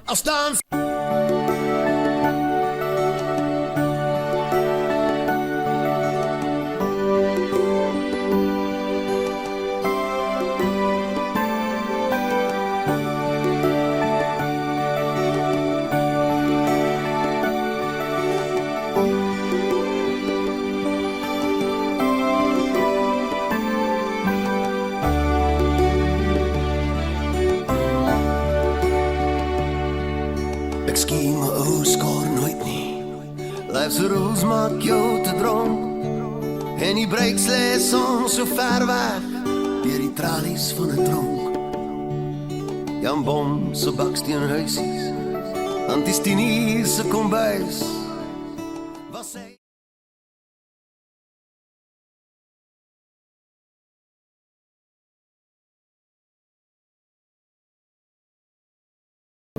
As dans ek skiem my ou skaar nooit nie. Life's rules maak jou te dronk. En die brakes lê soms so ver weg deur die tralies van 'n tronk. Jan Bom se baksteenhuisies, Antistini se kombuis